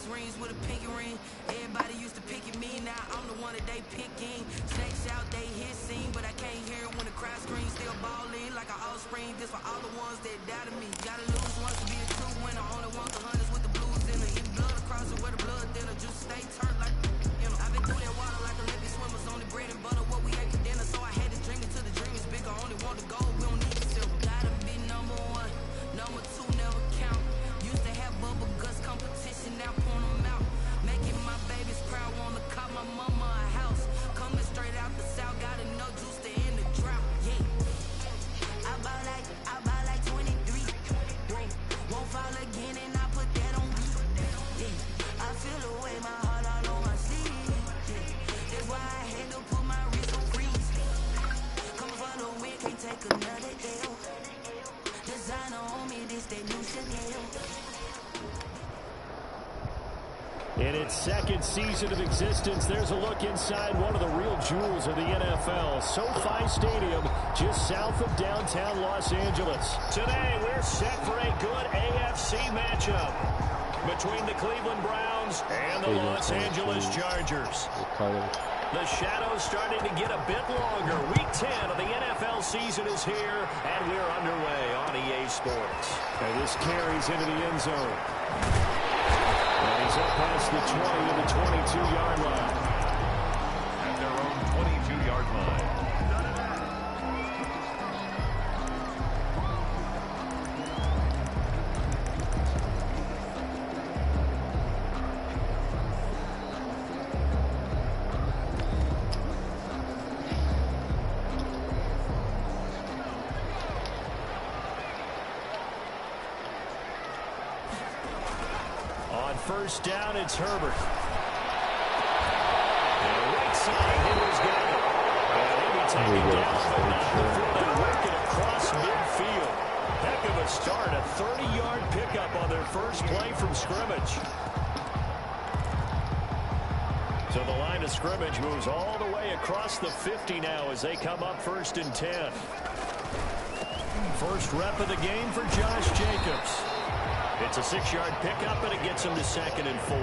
rings with a pinky ring. Everybody used to pick at me, now I'm the one that they picking. Snakes out, they hit scene, but I can't hear it when the crowd screams. Still ballin' like an offspring. This for all the ones that doubted me. Gotta lose once to be a true winner. Only want the hunters with the blues in her. Eat blood across it where the blood thinner. Just stay turned like, you know. I've been through that water like Olympic swimmers. Only bread and butter, what we ate for dinner. So I had to dream until the dream is bigger. Only want the gold, we don't need the silver. Gotta be number one, number two never count. Used to have bubble guts competition, now point them out. Making my babies proud, wanna call my mama a house. Coming straight out the south, got enough juice to end the drought. Yeah, I buy like 23. Won't fall again, and I put that on me. Yeah, I feel the way, my heart all on my sleeve. Yeah, that's why I had to put my wrist on freeze. Coming for the win, can't take another L. Designer on me, this they new Chanel. In its second season of existence, there's a look inside one of the real jewels of the NFL. SoFi Stadium, just south of downtown Los Angeles. Today, we're set for a good AFC matchup between the Cleveland Browns and the Los Angeles Chargers. The shadow's starting to get a bit longer. Week 10 of the NFL season is here, and we're underway on EA Sports. And this carries into the end zone. And he's up past the 20 to the 22-yard line. At their own 22-yard line. First down, it's Herbert. And right side, Hitler's got it. And he'll be taken down, but not before they work it across midfield. Heck of a start, a 30-yard pickup on their first play from scrimmage. So the line of scrimmage moves all the way across the 50 now as they come up 1st and 10. First rep of the game for Josh Jacobs. It's a 6-yard pickup, and it gets him to 2nd and 4.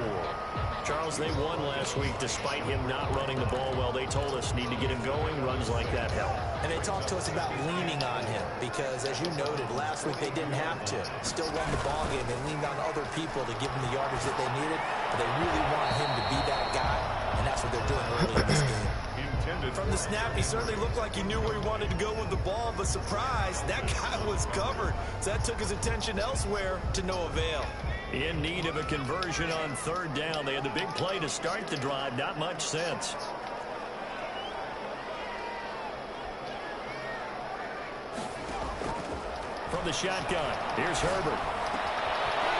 Charles, they won last week despite him not running the ball well. They told us need to get him going. Runs like that help. And they talked to us about leaning on him because, as you noted, last week they didn't have to. Still won the ball game. They leaned on other people to give them the yardage that they needed. But they really want him to be that guy, and that's what they're doing early in this game. From the snap, he certainly looked like he knew where he wanted to go with the ball, but surprise, that guy was covered. So that took his attention elsewhere to no avail. In need of a conversion on 3rd down. They had the big play to start the drive. Not much sense. From the shotgun, here's Herbert.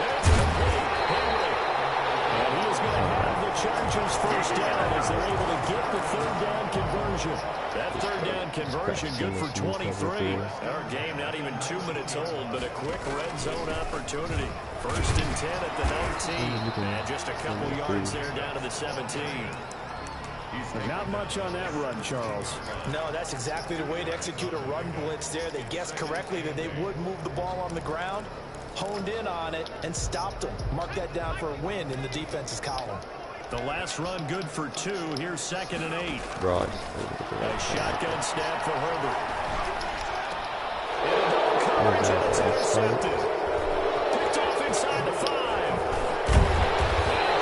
It's complete. Henry. And he is going to have the Chargers first down as they're able to get the 3rd down conversion. That 3rd down conversion good for 23. Our game not even 2 minutes old, but a quick red zone opportunity. 1st and 10 at the 19. And just a couple yards there down to the 17. Not much on that run, Charles. No, that's exactly the way to execute a run blitz there. They guessed correctly that they would move the ball on the ground, honed in on it, and stopped them. Mark that down for a win in the defense's column. The last run good for 2. Here's 2nd and 8. Right. A shotgun snap for Herbert. Coverage, and it's intercepted. Picked off inside the 5.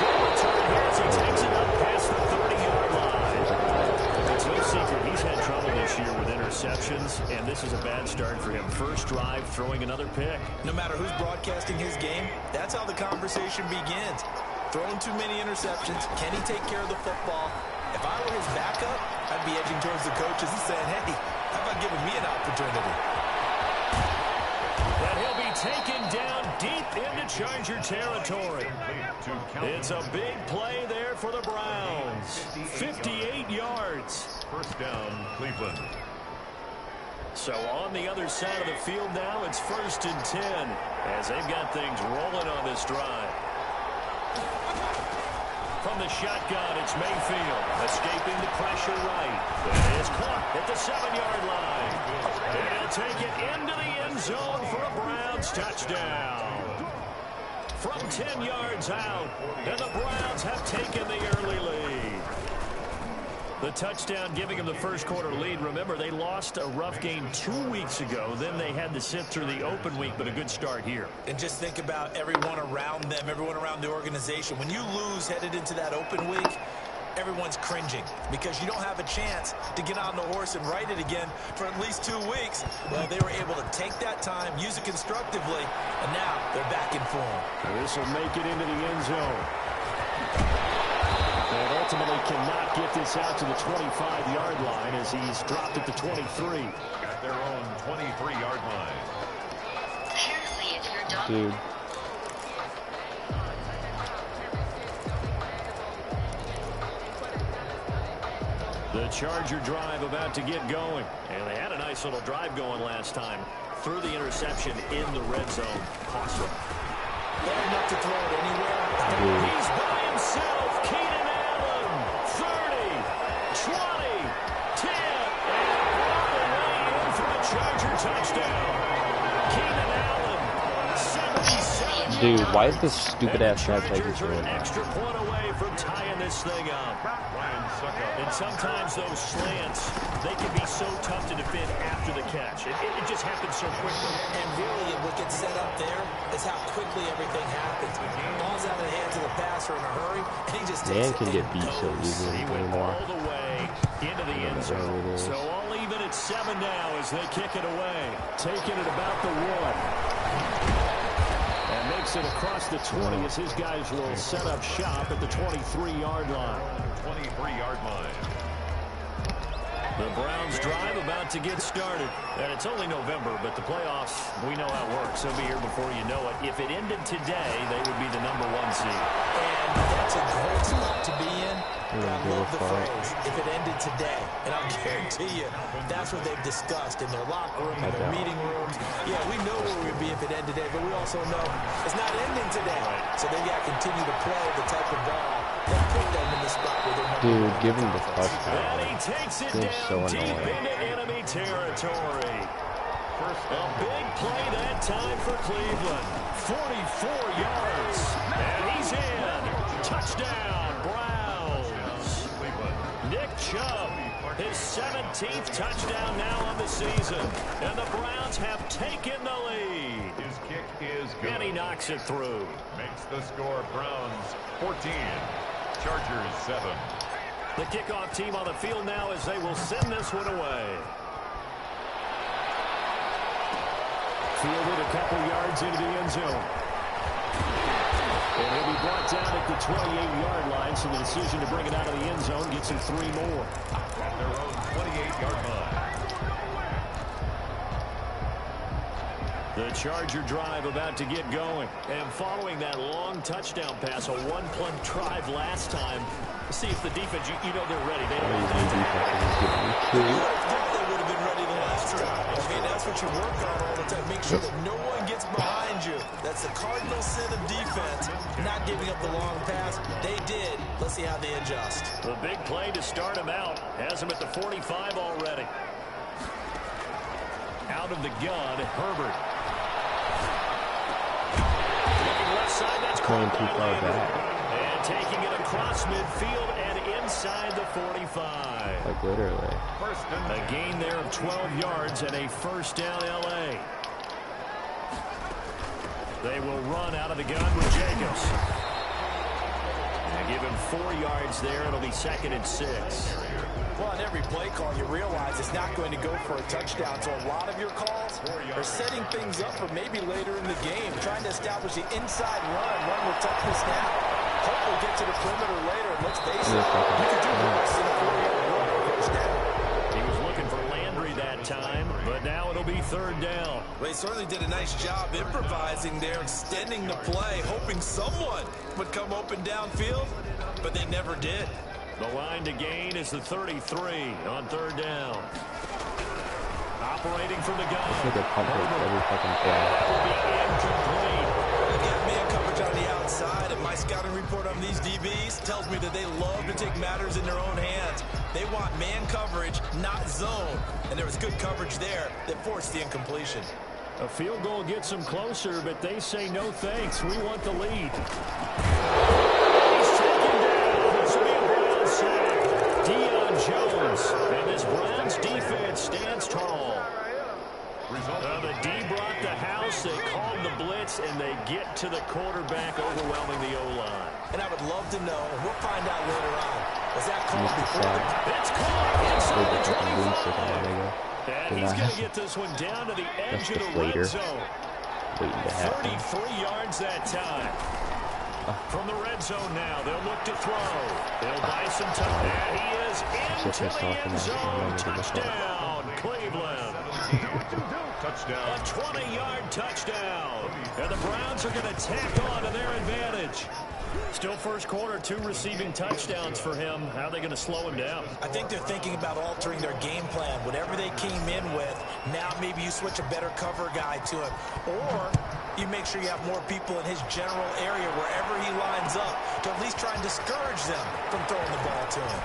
Good return here as he takes it up past the 30-yard line. It's no secret he's had trouble this year with interceptions, and this is a bad start for him. First drive, throwing another pick. No matter who's broadcasting his game, that's how the conversation begins. Throwing too many interceptions. Can he take care of the football? If I were his backup, I'd be edging towards the coaches and saying, hey, how about giving me an opportunity? But he'll be taken down deep into Charger territory. It's a big play there for the Browns. 58 yards. First down, Cleveland. So on the other side of the field now, it's 1st and 10 as they've got things rolling on this drive. From the shotgun, it's Mayfield, escaping the pressure right. It is caught at the 7-yard line. And he'll take it into the end zone for a Browns touchdown. from 10 yards out, and the Browns have taken the early lead. The touchdown giving them the first quarter lead. Remember, they lost a rough game 2 weeks ago. Then they had to sit through the open week, but a good start here. And just think about everyone around them, everyone around the organization. When you lose headed into that open week, everyone's cringing because you don't have a chance to get on the horse and ride it again for at least 2 weeks. Well, they were able to take that time, use it constructively, and now they're back in form. This will make it into the end zone. And ultimately cannot get this out to the 25-yard line as he's dropped at the 23. At their own 23-yard line. Seriously, if you're done. Dude. The Charger drive about to get going. And they had a nice little drive going last time. Through the interception in the red zone. Costly. They're enough to throw it anywhere. He's by himself. Keenan Allen. 30, 20, 10. And all the way in for a Charger touchdown. Keenan Allen. 77. Dude, why is this stupid ass guy taking Chargers are an extra point away from tying this thing up. And sometimes those slants, they can be so tough to defend after the catch. It just happens so quickly. And really, what gets set up there is how quickly everything happens. Ball's out of the hands of the passer in a hurry, and he just takes Man it can and get beat so goes. easily He went anymore. all the way into the end zone. So all even at 7 now as they kick it away. Taking it about the 1. And makes it across the 20 as his guys will set up shop at the 23-yard line. 23-yard line. The Browns drive about to get started. And it's only November, but the playoffs, we know how it works. They'll be here before you know it. If it ended today, they would be the #1 seed. And that's a great spot to be in. But I love the phrase, if it ended today. And I'll guarantee you, that's what they've discussed in their locker room, in their meeting rooms. Yeah, we know where we'd be if it ended today, but we also know it's not ending today. So they got to continue to play the type of ball that put them in the spot where they're Dude, give him the touchdown. And he takes it It's so down deep annoying. into enemy territory. A big play that time for Cleveland. 44 yards. And he's in. Touchdown, Browns. Nick Chubb, his 17th touchdown now on the season. And the Browns have taken the lead. His kick is good. And he knocks it through. Makes the score Browns 14. Chargers 7. The kickoff team on the field now as they will send this one away. Fielded a couple yards into the end zone. And he'll be brought down at the 28-yard line, so the decision to bring it out of the end zone gets him 3 more. At their own 28-yard line. The Charger drive about to get going. And following that long touchdown pass, a one-play drive last time. See if the defense, you know they're ready. They don't Crazy have defense is getting me They would have been ready the last time. Okay, that's what you work on all the time. Make sure that no one gets behind you. That's the cardinal sin of defense, not giving up the long pass. They did. Let's see how they adjust. the big play to start him out. Has him at the 45 already. Out of the gun, Herbert. Looking left side, that's Going caught too by far Landry. back. And taking it across midfield and inside the 45. Like literally. First and A gain there of 12 yards and a first down LA. They will run out of the gun with Jacobs. And give him 4 yards there. It'll be 2nd and 6. Well, on every play call, you realize it's not going to go for a touchdown. So a lot of your calls are setting things up for maybe later in the game, trying to establish the inside run with toughness now. Hope we'll get to the perimeter later. And let's face it, you can do worse than a 4-yard run on first down. He was looking for Landry that time, but now it'll be 3rd down. Well, they certainly did a nice job improvising there, extending the play, hoping someone would come open downfield, but they never did. The line to gain is the 33 on 3rd down. Operating from the gun. I think they pump it every fucking play. Will be incomplete. They got man coverage on the outside, and my scouting report on these DBs tells me that they love to take matters in their own hands. They want man coverage, not zone. And there was good coverage there that forced the incompletion. A field goal gets them closer, but they say no thanks. We want the lead. He's taken down. This will be a Browns sack. Deion Jones. And this Browns defense stands tall. The D brought the house. They called the blitz, and they get to the quarterback, overwhelming the O-line. And I would love to know, and we'll find out later on, was that called before? It's caught inside the 24. And he's going to get this one down to the edge of the red zone. 33 yards that time. From the red zone now, they'll look to throw. They'll buy some time. And he is into the end zone. Touchdown, Cleveland. Touchdown. A 20-yard touchdown. And the Browns are going to tack on to their advantage. Still first quarter, 2 receiving touchdowns for him. How are they going to slow him down? I think they're thinking about altering their game plan. Whatever they came in with, now maybe you switch a better cover guy to him. Or you make sure you have more people in his general area wherever he lines up to at least try and discourage them from throwing the ball to him.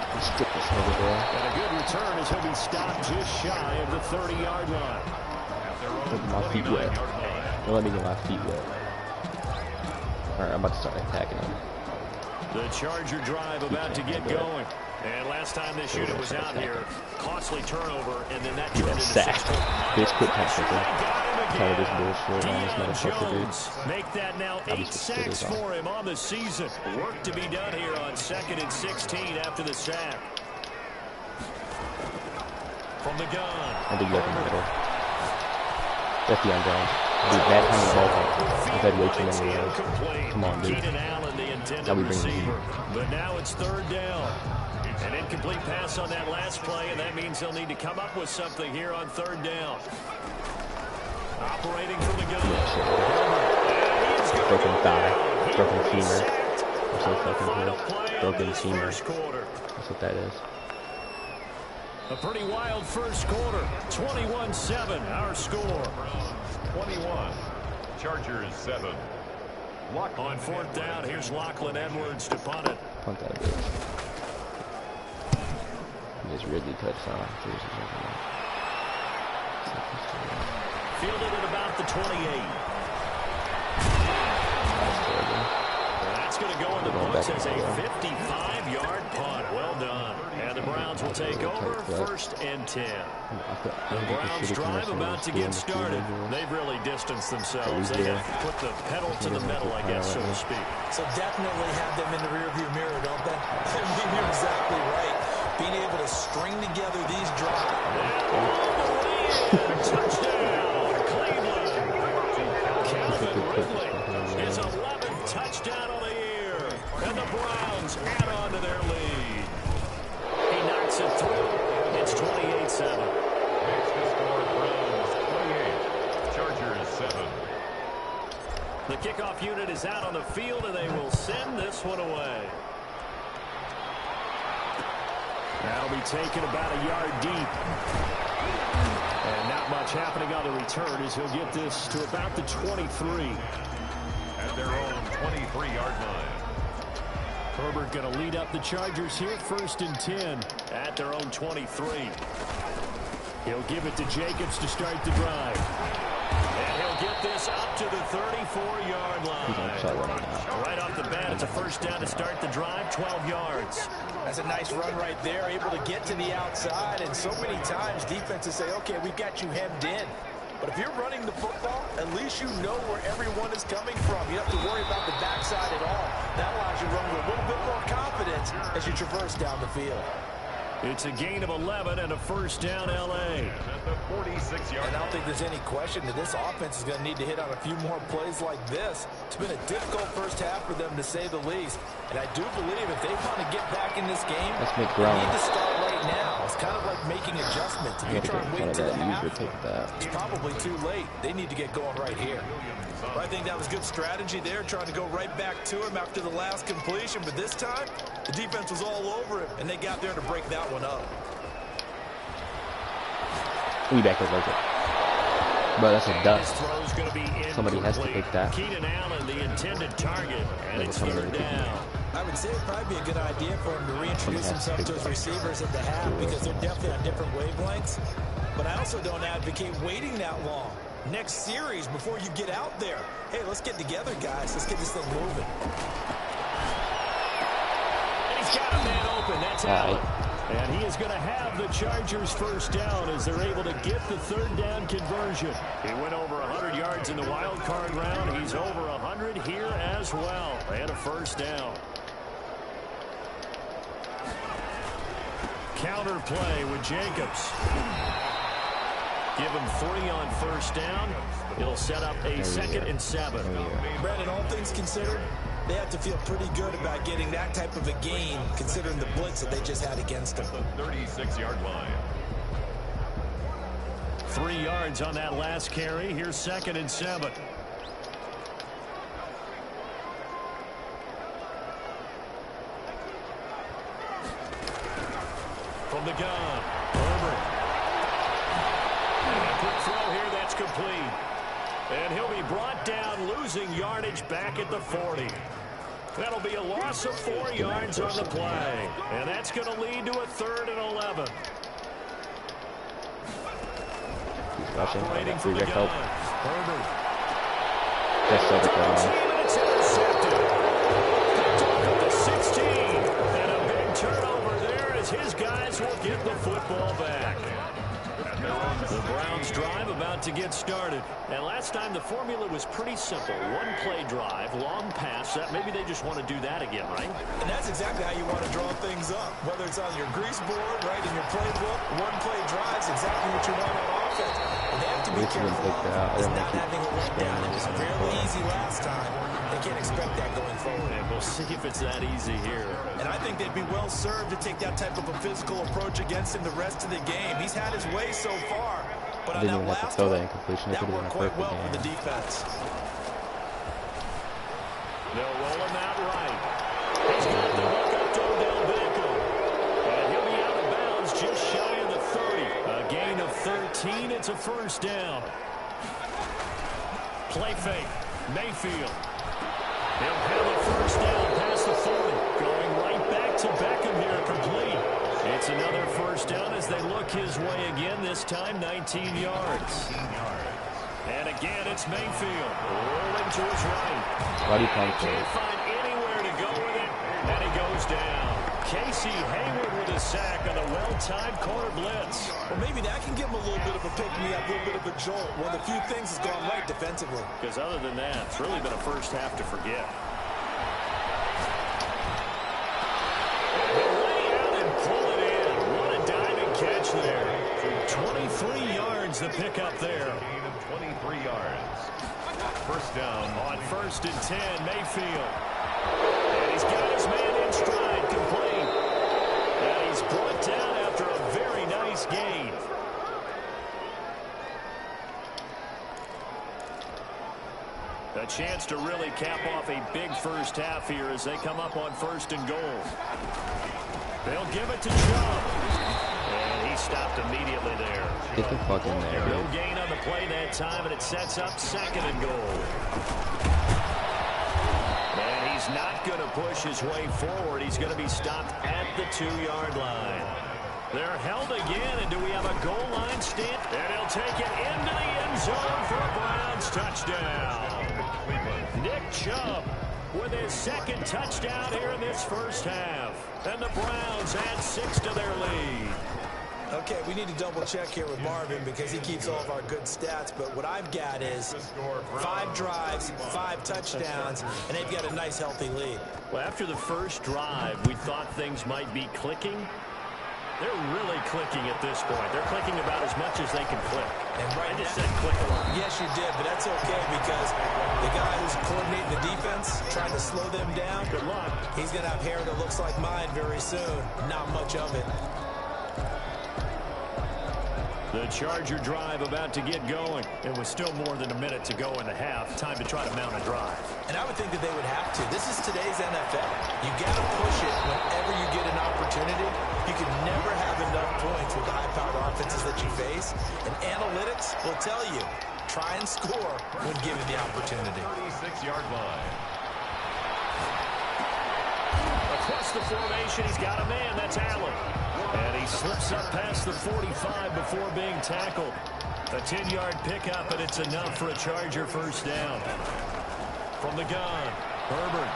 And a good return as he'll be stopped just shy of the 30-yard line. My feet wet. Don't let me get my feet wet. Alright, I'm about to start attacking him. The Charger drive about to get going. And last time this unit was out here, costly turnover, and then that turned into sack. This quick tackle. Tired of this bullshit on this motherfucker, dude. Make that now 8 sacks for him on the season. Work to be done here on 2nd and 16 after the sack. From the gun. I think you got the middle. That's the Brown. Dude, that kind of ball fight. I've had way too many of those. Come on, dude. Now we bring him. But now it's 3rd down. An incomplete pass on that last play, and that means they'll need to come up with something here on 3rd down. Operating from the gun. Broken thigh. Broken femur. I'm so fucking pissed. Broken femur. That's what that is. A pretty wild first quarter. 21-7, our score. 21. Chargers 7. On 4th down, here's Lachlan Edwards to punt it. Punt that bitch. Just Ridley touchdown. Fielded at about the 28. That's going to go in the books as a 55-yard punt. Well done. And the Browns will take over 1st and 10. The Browns drive about to get started. They've really distanced themselves. They have put the pedal to the metal, I guess, so to speak. So definitely have them in the rearview mirror, don't they? You're exactly right. Being able to string together these drives. Touchdown, Cleveland. Calvin Ridley, his 11th touchdown of the year. And the Browns add on to their lead. He knocks it through. It's 28-7. Next to score, Browns 28. Chargers 7. The kickoff unit is out on the field, and they will send this one away. That'll be taken about a yard deep. And not much happening on the return as he'll get this to about the 23. At their own 23-yard line. Herbert going to lead up the Chargers here, 1st and 10 at their own 23. He'll give it to Jacobs to start the drive. And he'll get this up to the 34-yard line. Right off the bat, it's a 1st down to start the drive, 12 yards. That's a nice run right there, able to get to the outside. And so many times defenses say, okay, we've got you hemmed in. But if you're running the football, at least you know where everyone is coming from. You don't have to worry about the backside at all. That allows you to run with a little bit more confidence as you traverse down the field. It's a gain of 11 and a 1st down, L.A. At the 46-yard line. And I don't think there's any question that this offense is going to need to hit on a few more plays like this. It's been a difficult first half for them, to say the least. And I do believe if they want to get back in this game, they need to start right now. It's kind of like making adjustments. If you try and wait to the half, it's probably too late. They need to get going right here. But I think that was good strategy there, trying to go right back to him after the last completion. But this time, the defense was all over him, and they got there to break that one up. We back there like it. But that's a dust. Somebody has to pick that. Keenan Allen, the intended target, and it's 3rd down. I would say it'd probably be a good idea for him to reintroduce himself to his receivers at the half because they're definitely on different wavelengths. But I also don't advocate waiting that long. next series before you get out there. Hey, let's get together, guys. Let's get this thing moving. And he's got a man open. That's Allen. And he is going to have the Chargers first down as they're able to get the third down conversion. He went over 100 yards in the wild card round. He's over 100 here as well. And a first down. Counter play with Jacobs. Give him 3 on first down. It'll set up a 2nd and 7. Brandon, all things considered, they have to feel pretty good about getting that type of a gain, considering the blitz that they just had against them. The 36-yard line. 3 yards on that last carry. Here's 2nd and 7. From the gun, Herbert. And a quick throw here, that's complete. And he'll be brought down, losing yardage back at the 40. That'll be a loss of 4 yards on the play. And that's going to lead to a 3rd and 11. Operating from the gun. Herbert. And it's intercepted. Picked off at the 16. And a big turnover there as his guys will get the football back. The Browns drive about to get started. And last time the formula was pretty simple. 1-play drive, long pass. Maybe they just want to do that again, right? And that's exactly how you want to draw things up. Whether it's on your grease board, right, in your playbook, 1-play drive's exactly what you want on offense. And they have to be careful is not having a letdown. It was fairly easy last time. They can't expect that going forward. And we'll see if it's that easy here. And I think they'd be well served to take that type of a physical approach against him the rest of the game. He's had his way so far, but on that last one, that worked quite well for the defense. They'll roll him out right. He's got the hook up to Odell Beckham. And he'll be out of bounds just shy of the 30. A gain of 13. It's a first down. Play fake. Mayfield. He'll have a first down past the 40. Going right back to Beckham here, complete. It's another first down as they look his way again, this time 19 yards. And again, it's Mayfield rolling to his right. Why do you punt it? Can't find anywhere to go with it, and he goes down. Casey Hayward with a sack on a well-timed corner blitz. Well, maybe that can give him a little bit of a pick-me-up, a little bit of a jolt. One of the few things has gone right defensively. Because other than that, it's really been a first half to forget. Catch there. 23 yards the pickup there. Gain of 23 yards. First down. On 1st and 10, Mayfield. And he's got his man in stride, complete. And he's brought down after a very nice gain. A chance to really cap off a big first half here as they come up on 1st and goal. They'll give it to Chubb. And he stopped immediately there. Get the fuck in there. No gain on the play that time, and it sets up 2nd and goal. And he's not going to push his way forward. He's going to be stopped at the 2-yard line. They're held again, and do we have a goal line stand? And he'll take it into the end zone for a Browns touchdown. Nick Chubb with his 2nd touchdown here in this first half. And the Browns add 6 to their lead. Okay, we need to double-check here with Marvin because he keeps all of our good stats. But what I've got is 5 drives, 5 touchdowns, and they've got a nice, healthy lead. Well, after the first drive, we thought things might be clicking. They're really clicking at this point. They're clicking about as much as they can click. And right I just now, said click a lot. Yes, you did, but that's okay because the guy who's coordinating the defense, trying to slow them down, Good luck. he's going to have hair that looks like mine very soon. Not much of it. The Charger drive about to get going. It was still more than a minute to go in the half. Time to try to mount a drive. And I would think that they would have to. This is today's NFL. You got to push it whenever you get an opportunity. You can never have enough points with the high-powered offenses that you face. And analytics will tell you, try and score when given the opportunity. 36-yard line. Across the formation, he's got a man. That's Allen. And he slips up past the 45 before being tackled. A 10-yard pickup, and it's enough for a Charger first down. From the gun, Herbert.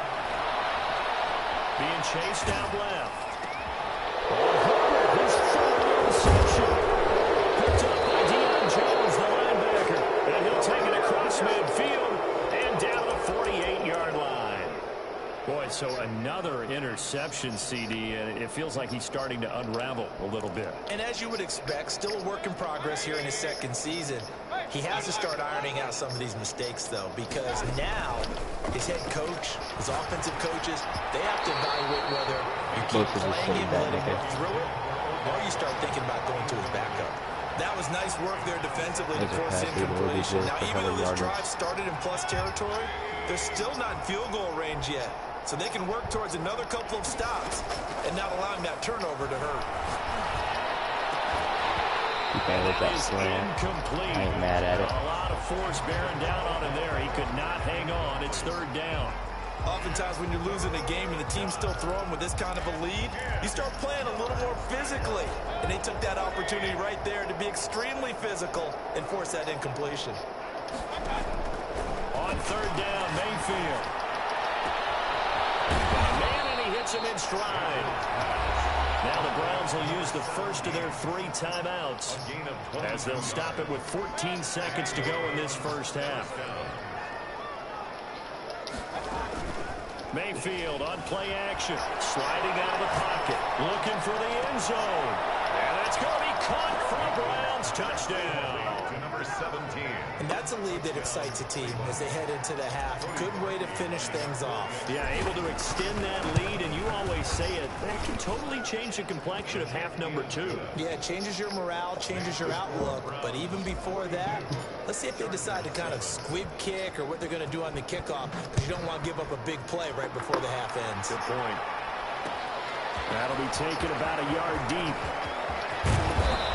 Being chased out left. Herbert, his third interception. Picked up by Deion Jones, the linebacker. And he'll take it across midfield and down the 48-yard line. Boy, so another interception, CD, and it feels like he's starting to unravel a little bit. And as you would expect, still a work in progress here in his second season. He has to start ironing out some of these mistakes, though, because now his head coach, his offensive coaches, they have to evaluate whether you keep playing him, letting him through it, or you start thinking about going to his backup. That was nice work there defensively to force incompletion. Now, even though this drive started in plus territory, they're still not in field goal range yet. So they can work towards another couple of stops and not allowing that turnover to hurt. That is incomplete. I ain't mad at it. A lot of force bearing down on him there. He could not hang on. It's third down. Oftentimes when you're losing a game and the team's still throwing with this kind of a lead, you start playing a little more physically. And they took that opportunity right there to be extremely physical and force that incompletion. On third down, Mayfield. Man, and he hits him in stride. Now the Browns will use the first of their 3 timeouts as they'll stop it with 14 seconds to go in this first half. Mayfield on play action, sliding out of the pocket, looking for the end zone. And that's going to be caught for the Browns. Touchdown. Number 17. And that's a lead that excites a team as they head into the half. Good way to finish things off. Yeah, able to extend that lead, and you always say it, that can totally change the complexion of half number 2. Yeah, it changes your morale, changes your outlook. But even before that, let's see if they decide to kind of squib kick or what they're going to do on the kickoff, because you don't want to give up a big play right before the half ends. Good point. That'll be taken about a yard deep.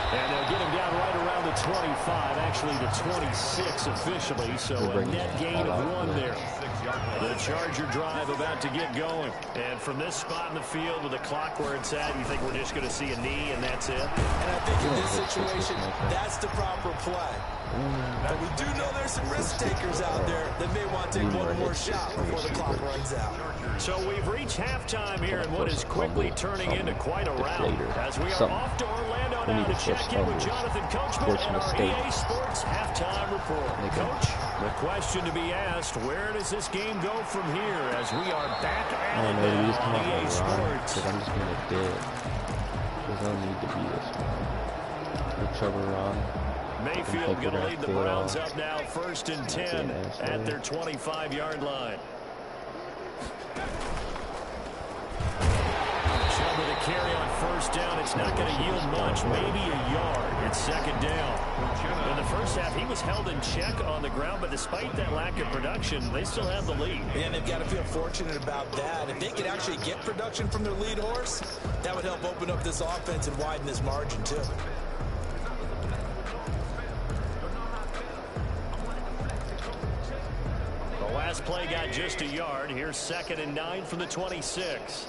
And they'll get him down right around the 25, actually the 26 officially, so a net gain of 1 there. The Charger drive about to get going. And from this spot in the field with the clock where it's at, you think we're just going to see a knee and that's it? And I think in this situation, that's the proper play. But we do know there's some risk takers out there that may want to take one more shot before the clock runs out. So we've reached halftime here in what is quickly turning into quite a rout as we are off to Orlando now to check in with Jonathan Coachman and our EA Sports halftime report. Coach, the question to be asked, where does this game go from here as we are back at it now on EA Sports? I'm just going to dead. There's no need to be this one. No trouble wrong. Mayfield going to lead the Browns up now, 1st and 10 at their 25-yard line. Chubb with a carry on 1st down. It's not going to yield much, maybe a yard. It's 2nd down. In the first half, he was held in check on the ground, but despite that lack of production, they still have the lead. And they've got to feel fortunate about that. If they could actually get production from their lead horse, that would help open up this offense and widen this margin, too. Last play got just a yard. Here's 2nd and 9 from the 26.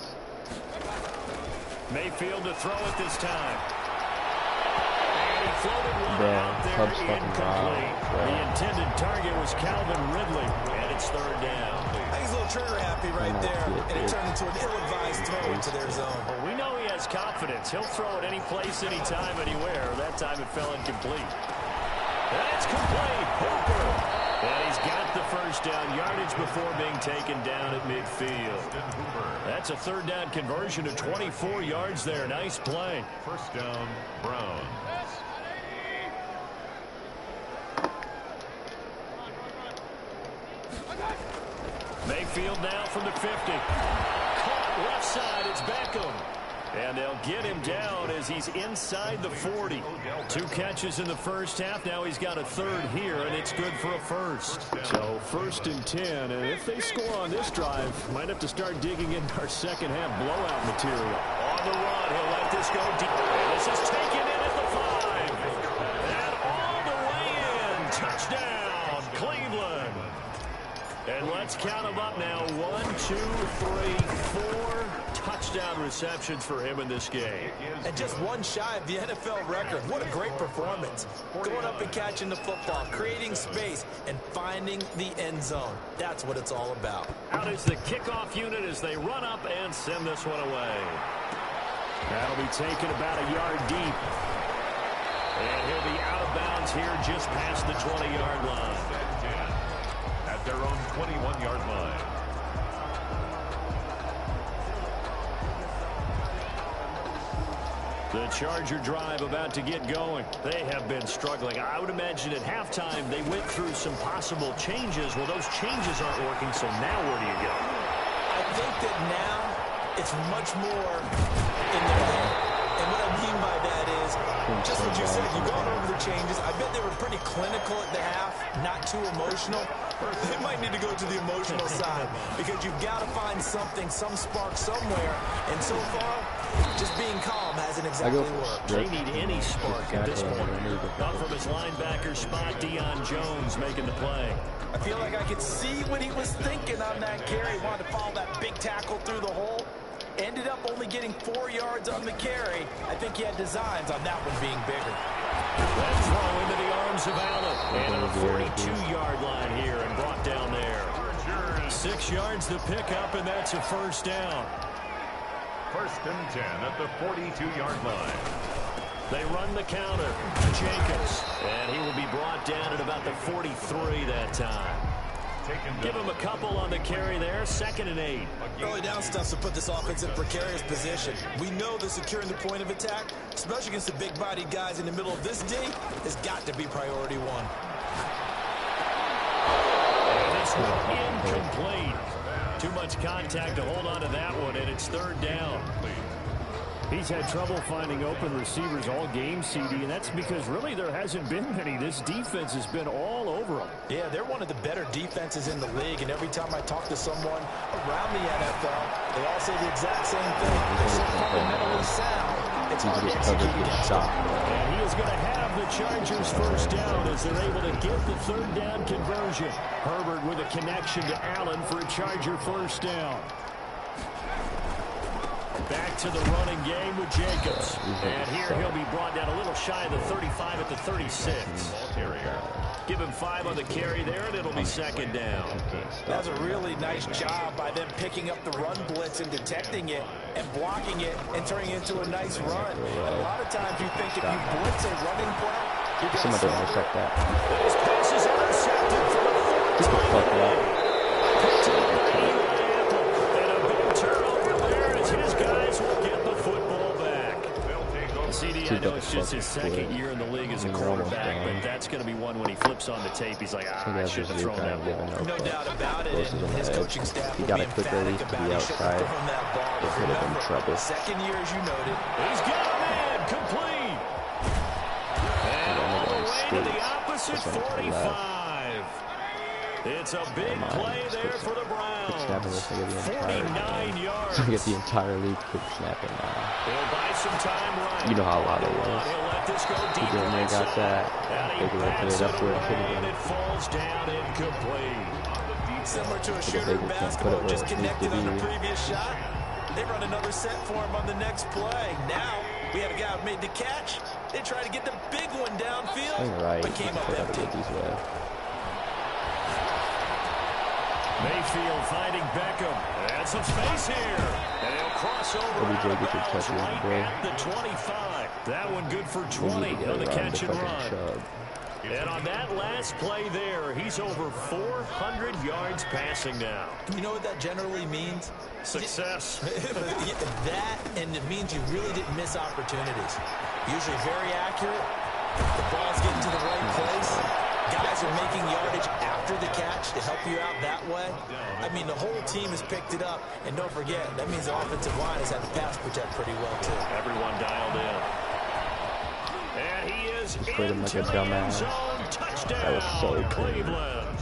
Mayfield to throw it this time. And he floated one out there incomplete. The intended target was Calvin Ridley, and it's 3rd down. I think he's a little trigger happy right there, and it turned into an ill-advised throw into their zone. Well, we know he has confidence. He'll throw it any place, anytime, anywhere. That time it fell incomplete. And it's complete. Hooper. And he's got the 1st down, yardage before being taken down at midfield. That's a 3rd down conversion of 24 yards there. Nice play. 1st down, Browns. Mayfield now from the 50. Caught left side. It's Beckham. And they'll get him down as he's inside the 40. 2 catches in the first half. Now he's got a 3rd here, and it's good for a 1st. So 1st and 10. And if they score on this drive, might have to start digging into our second half blowout material. On the run, he'll let this go deep. And this is taken in at the 5. And all the way in. Touchdown, Cleveland. And let's count them up now. 1, 2, 3, 4 touchdown receptions for him in this game. And just one shy of the NFL record. What a great performance. Going up and catching the football, creating space, and finding the end zone. That's what it's all about. Out is the kickoff unit as they run up and send this one away. That'll be taken about a yard deep. And he'll be out of bounds here just past the 20-yard line. At their own 21-yard line. The Charger drive about to get going. They have been struggling. I would imagine at halftime they went through some possible changes. Well, those changes aren't working, so now where do you go? I think that now it's much more in their head. And what I mean by that is, just what you said, you've gone over the changes. I bet they were pretty clinical at the half, not too emotional. They might need to go to the emotional side because you've got to find something, some spark somewhere. And so far, just being calm hasn't exactly worked. They need any spark at this point. Up from his linebacker spot, Deion Jones making the play. I feel like I could see what he was thinking on that carry. He wanted to follow that big tackle through the hole. Ended up only getting 4 yards on the carry. I think he had designs on that one being bigger. That throw into the arms of Allen. And at a 42-yard line here and brought down there. 6 yards to pick up, and that's a first down. 1st and 10 at the 42-yard line. They run the counter to Jacobs. And he will be brought down at about the 43 that time. Give him a couple on the carry there. 2nd and 8. Early down stuff to put this offense in a precarious position. We know that securing the point of attack, especially against the big-bodied guys in the middle of this D, has got to be priority one. And this one incomplete. Too much contact to hold on to that one, and it's 3rd down. He's had trouble finding open receivers all game, CD, and that's because really there hasn't been many. This defense has been all over them. Yeah, they're one of the better defenses in the league, and every time I talk to someone around the NFL, they all say the exact same thing. They're so fundamentally sound, it's hard to execute against them. And he is going to have the Chargers first down as they're able to get the 3rd down conversion. Herbert with a connection to Allen for a Charger first down. Back to the running game with Jacobs. And here he'll be brought down a little shy of the 35 at the 36. Give him 5 on the carry there, and it'll be 2nd down. That was a really nice job by them picking up the run blitz and detecting it and blocking it and turning it into a nice run. And a lot of times you think if you blitz a running play, you're going to intercept that. This pass is intercepted for the 4th time. CD, I know it's just his 2nd year in the league as a quarterback, but that's going to be one when he flips on the tape. He's like, I should have thrown that ball. No doubt about it. And his coaching staff will be emphatic about he should have thrown that ball. But remember, 2nd year, as you noted. He's got a man complete. And all the way to the opposite 45. It's a big play there for the Browns. 49 yards. I get the entire league quick snapping now. He'll buy some time right. You know how loud it was. He'll let this go deep. He didn't got that. They could have put it up where it should have been. It falls down incomplete. Similar to a shooter in basketball, just connected on the previous shot. They run another set for him on the next play. Now we have a guy who made the catch. They try to get the big one downfield, but came up empty. Mayfield finding Beckham. And some space here. And he'll cross over right at the 25. That one good for 20 on the catch and run. And on that last play there, he's over 400 yards passing now. You know what that generally means? Success. That, and it means you really didn't miss opportunities. Usually very accurate. The ball's getting to the right place. Guys are making yardage after the catch to help you out that way. I mean, the whole team has picked it up. And don't forget, that means the offensive line has had to pass protect pretty well, too. Everyone dialed in. And he is into the end zone. Touchdown, Cleveland.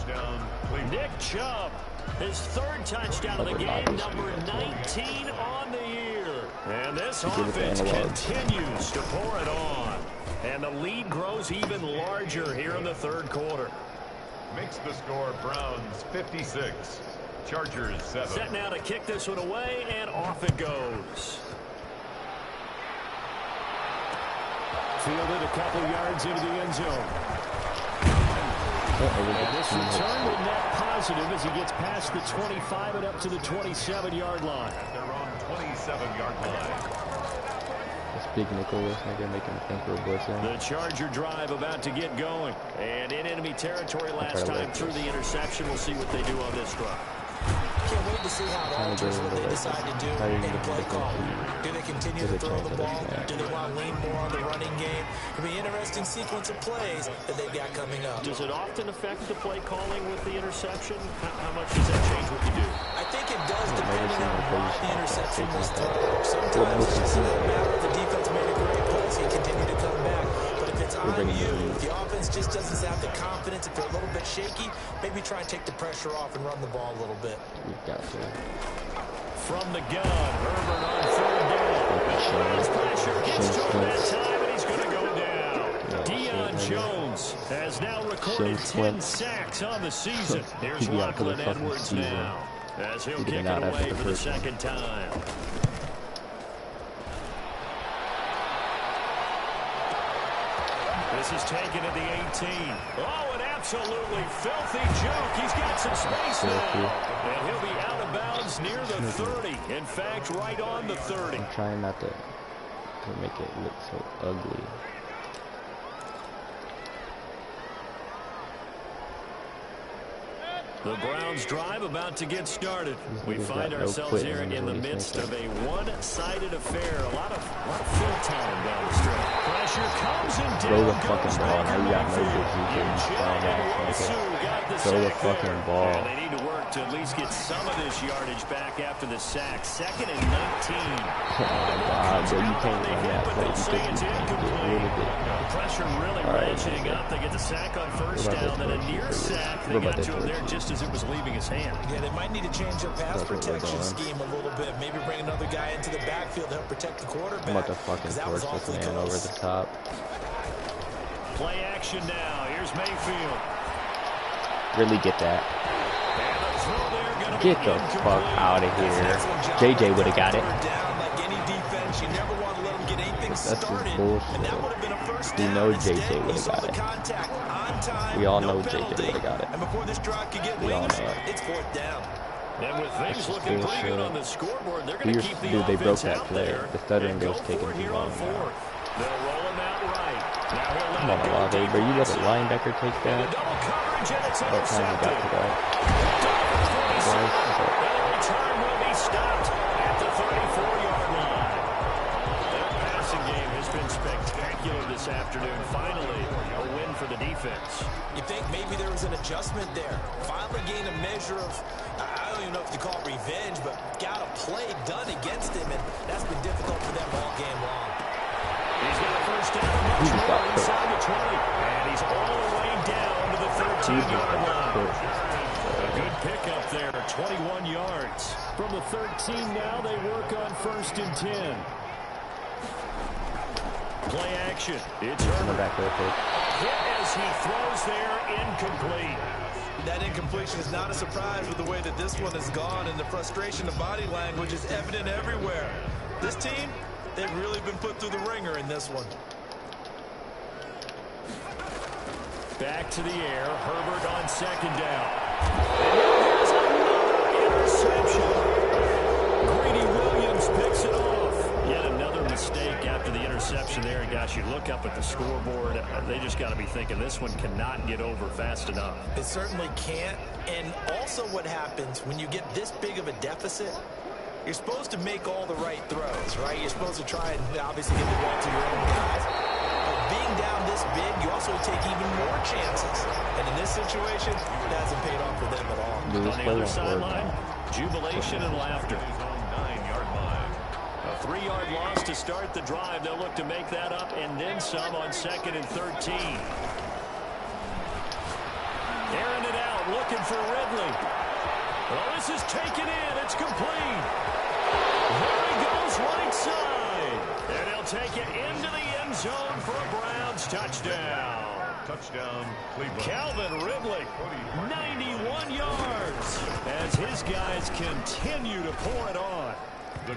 Nick Chubb, his 3rd touchdown of the game, number 19 on the year. And this offense continues to pour it on. And the lead grows even larger here in the 3rd quarter. Makes the score Browns 56, Chargers 7. Set now to kick this one away, and off it goes. fielded a couple yards into the end zone. And this return will net positive as he gets past the 25 and up to the 27-yard line. At their own 27-yard line. This big Nicholas nigga making me think we're blitzing. The Charger drive about to get going. And in enemy territory last time through the interception. We'll see what they do on this drive. Can't wait to see how it alters what they decide to do in play calling. Do they continue to throw the ball? Do they want to lean more on the running game? It'll be an interesting sequence of plays that they've got coming up. Does it often affect the play calling with the interception? How much does that change what you do? I think it does, depending on why the interception was thrown. Sometimes it's just a matter of the defense made a great play, so you continue to come back. But if it's on you, if the offense just doesn't have the confidence, if they're a little bit shaky, maybe try and take the pressure off and run the ball a little bit. Got to. From the gun, Herbert on third down. His pressure gets to him that time, and he's going to go down. Deion Jones has now recorded 10 sacks on the season. Here's Lachlan Edwards now, as he'll kick it away for the second time. This is taken at the 18. Oh, an absolutely filthy joke. He's got some space now. And he'll be out of bounds near the 30. In fact, right on the 30. I'm trying not to make it look so ugly. The Browns drive about to get started. We find ourselves here in the midst of a one-sided affair. A lot of field time down the stretch. Pressure comes and down. Throw the fucking ball. Now you got no good defense. Throw the fucking ball. And they need to work to at least get some of this yardage back after the sack. 2nd and 19. Oh my God, bro, you can't run that play. You think you can get rid of it. Pressure really ratcheting up. They get the sack on first down, then a near sack. They got to him there just as it was leaving his hand. Yeah, they might need to change their pass protection scheme a little bit. Maybe bring another guy into the backfield to help protect the quarterback. I'm about to fucking torch this man over the top. Play action now. Here's Mayfield. Really get that. Get the fuck out of here. JJ would have got it. That's just bullshit. We know JJ would have got it. We all know JJ would have got it. We all know it. And with things looking pretty good on the scoreboard, they're going to keep the dude, they broke offense that out play. there. The stuttering goes taking too long now. They'll roll him out right. Come on, Olave, bro. You let a linebacker take that? About time you got to that. The return will be stopped at the 34-yard line. Their passing game has been spectacular this afternoon. Finally, a win for the defense. You think maybe there was an adjustment there? Finally gained a measure of, I don't even know if you call it revenge, but got a play done against him, and that's been difficult for them all game long. He's got a first down. Inside the 20. And he's all the way down to the 13-yard line. A good pickup there, 21 yards. From the 13 now, they work on 1st and 10. Play action. It's Herbert. Hit as he throws there, incomplete. That incompletion is not a surprise with the way that this one has gone, and the frustration of body language is evident everywhere. This team, they've really been put through the ringer in this one. Back to the air. Herbert on 2nd down. And here's another interception. Greedy Williams picks it off. Yet another mistake after the interception there. And gosh, you look up at the scoreboard. They just got to be thinking this one cannot get over fast enough. It certainly can't. And also what happens when you get this big of a deficit, you're supposed to make all the right throws, right? You're supposed to try and obviously get the ball to your own guys. Being down this big, you also take even more chances. And in this situation, it hasn't paid off for them at all. On the other sideline, jubilation and laughter. 9-yard line. A 3-yard loss to start the drive. They'll look to make that up and then some on 2nd and 13. Airing it out, looking for Ridley. Well, this is taken in. It's complete. There he goes right side. And he'll take it into the end zone for a Browns touchdown. Touchdown, Cleveland. Calvin Ridley, 91 yards, as his guys continue to pour it on.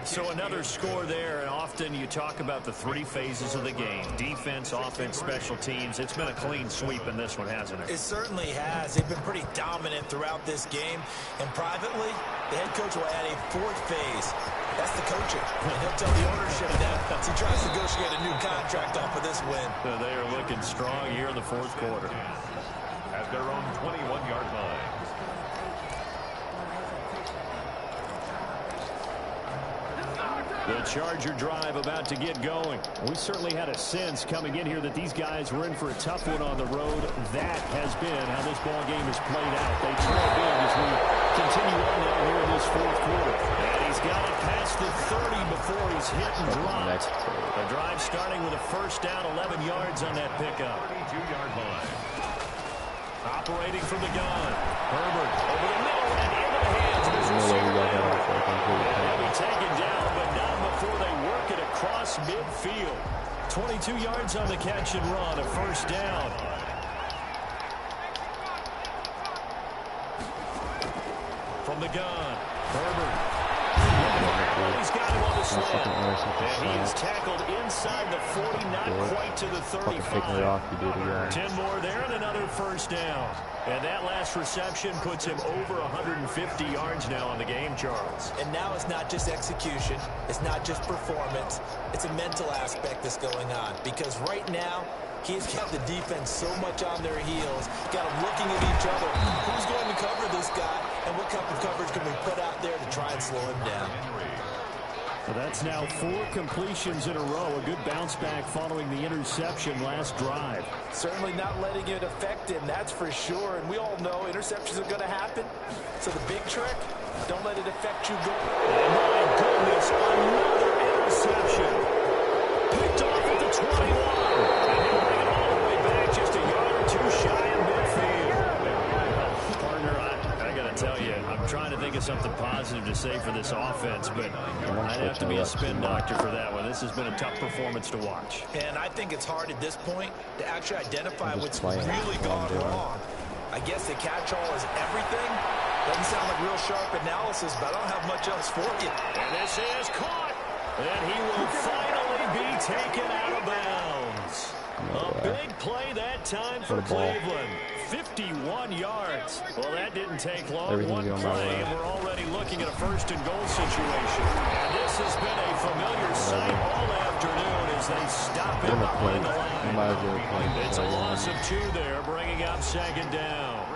So another score there, and often you talk about the three phases of the game: defense, offense, special teams. It's been a clean sweep in this one, hasn't it? It certainly has. They've been pretty dominant throughout this game. And privately, the head coach will add a fourth phase. That's the coaching. And he'll tell the ownership that as he tries to negotiate a new contract off of this win. They are looking strong here in the fourth quarter. At their own 21-yard line. The Charger drive about to get going. We certainly had a sense coming in here that these guys were in for a tough one on the road. That has been how this ball game has played out. They trail big as we continue on now here in this fourth quarter. And he's got it past the 30 before he's hit and dropped. The drive starting with a first down, 11 yards on that pickup. 32-yard line. Operating from the gun. Herbert over the middle and into the hands of his receiver. They'll be taken down, but not before they work it across midfield. 22 yards on the catch and run, a first down. From the gun, Herbert. He's got him on the slant. And he is tackled inside the 40, not quite to the 35. 10 more there and another first down. And that last reception puts him over 150 yards now on the game, Charles. And now it's not just execution. It's not just performance. It's a mental aspect that's going on. Because right now, he's kept the defense so much on their heels, got them looking at each other. Who's going to cover this guy, and what type of coverage can we put out there to try and slow him down? So that's now 4 completions in a row. A good bounce back following the interception last drive. Certainly not letting it affect him, that's for sure. And we all know interceptions are going to happen. So the big trick, don't let it affect you. And my goodness, another interception. Picked off at the 21. And he'll bring it all the way back just a yard or two shy of midfield. Partner, I got to tell you, I'm trying to think of something positive to say for this offense, but I'd have to be a spin doctor for that one. This has been a tough performance to watch. And I think it's hard at this point to actually identify what's really gone wrong. I guess the catch-all is everything. Doesn't sound like real sharp analysis, but I don't have much else for you. And this is caught. And he will finally be taken out of bounds. A big play that time for Cleveland. 51 yards. Well, that didn't take long. One play, and we're already looking at a first and goal situation. And this has been a familiar sight all afternoon as they stop him behind the line. It's a loss of 2 there, bringing up second down.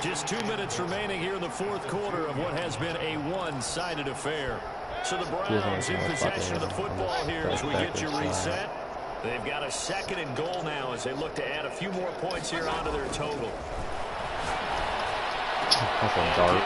Just 2 minutes remaining here in the fourth quarter of what has been a one-sided affair. So the Browns in possession of the football here as we get you reset. They've got a second and goal now as they look to add a few more points here onto their total. That's a dart.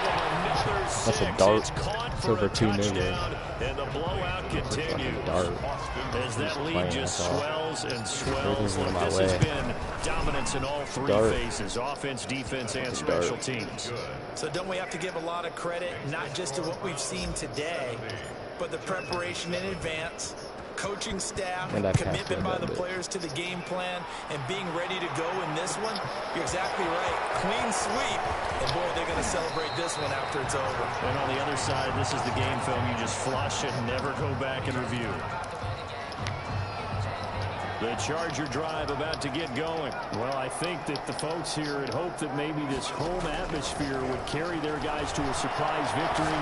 That's a dart. It's over 2 million. And the blowout continues. As that lead just swells and swells. This has been dominance in all 3 phases: offense, defense, and special teams. So don't we have to give a lot of credit, not just to what we've seen today, but the preparation in advance, coaching staff, commitment by the players to the game plan, and being ready to go in this one? You're exactly right. Clean sweep. And boy, they're going to celebrate this one after it's over. And on the other side, this is the game film you just flush and never go back and review. The Charger drive about to get going. Well, I think that the folks here had hoped that maybe this home atmosphere would carry their guys to a surprise victory,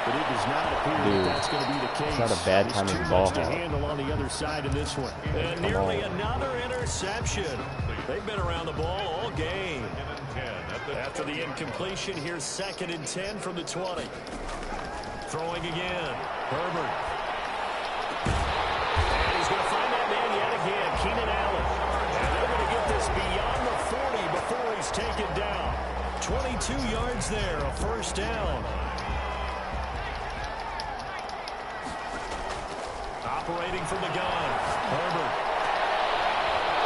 but it does not appear that that's going to be the case. It's not a bad timing ball to handle on the other side of this one. And nearly another interception. They've been around the ball all game. After the incompletion, here's 2nd and 10 from the 20. Throwing again. Herbert. And he's going to find that man yet again, Keenan Allen. And they're going to get this beyond the 40 before he's taken down. 22 yards there, a first down. Operating from the gun. Herbert.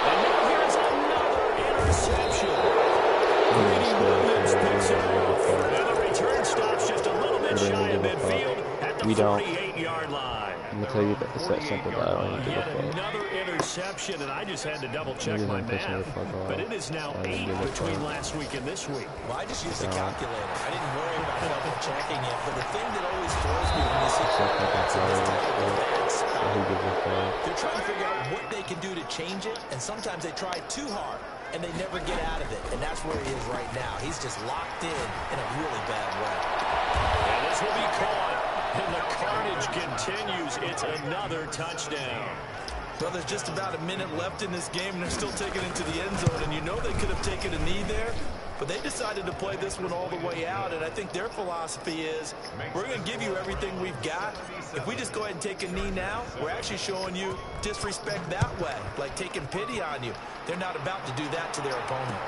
And now here's another interception. Williams picks it off. And the return stops just a little bit shy of midfield at We don't. 48-yard line. I'm gonna tell you that it's that simple that I don't give a fuck. Another interception, and I just had to double check my math. But it is now 8 between last week and this week. Well, I just used a calculator. I didn't worry about double checking it. But the thing that always throws me when you see they're trying to figure out what they can do to change it, and sometimes they try too hard, and they never get out of it. And that's where he is right now. He's just locked in a really bad way. And this will be caught, and the carnage continues. It's another touchdown. Well, there's just about a minute left in this game, and they're still taking it to the end zone. And you know they could have taken a knee there, but they decided to play this one all the way out. And I think their philosophy is, we're going to give you everything we've got. If we just go ahead and take a knee now, we're actually showing you disrespect that way, like taking pity on you. They're not about to do that to their opponent.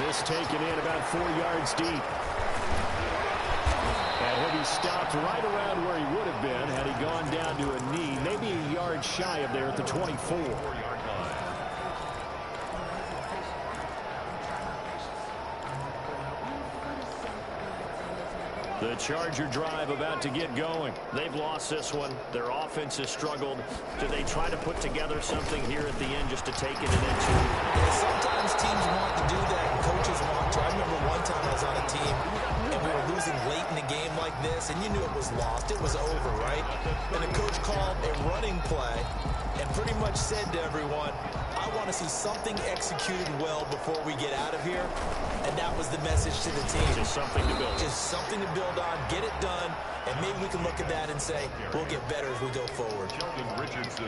This taken in about 4 yards deep. And he'll be stopped right around where he would have been had he gone down to a knee, maybe a yard shy of there at the 24. The Charger drive about to get going. They've lost this one. Their offense has struggled. Do they try to put together something here at the end just to take it and into? Yeah, sometimes teams want to do that and coaches want to. I remember one time I was on a team and we were losing late in a game like this, and you knew it was lost. It was over, right? And the coach called a running play and pretty much said to everyone, I want to see something executed well before we get out of here. And that was the message to the team. Just something to build. Just something to build on, get it done, and maybe we can look at that and say, we'll get better as we go forward.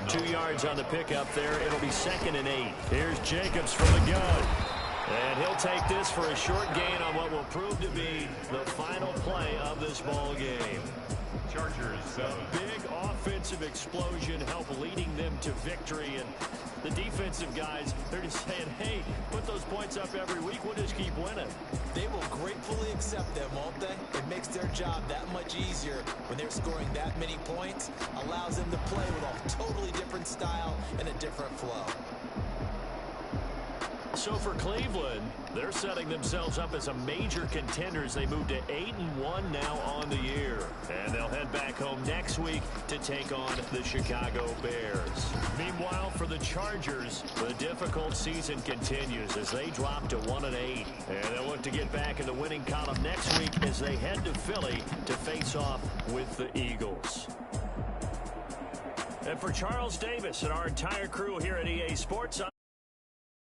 2 yards on the pickup there. It'll be 2nd and 8. Here's Jacobs from the gun. And he'll take this for a short gain on what will prove to be the final play of this ball game. Chargers. A big offensive explosion help leading them to victory. And the defensive guys, they're just saying, hey, put those points up every week. We'll just keep winning. They will gratefully accept them, won't they? It makes their job that much easier when they're scoring that many points. Allows them to play with a totally different style and a different flow. So for Cleveland, they're setting themselves up as a major contender as they move to 8-1 now on the year. And they'll head back home next week to take on the Chicago Bears. Meanwhile, for the Chargers, the difficult season continues as they drop to 1-8. And they'll look to get back in the winning column next week as they head to Philly to face off with the Eagles. And for Charles Davis and our entire crew here at EA Sports,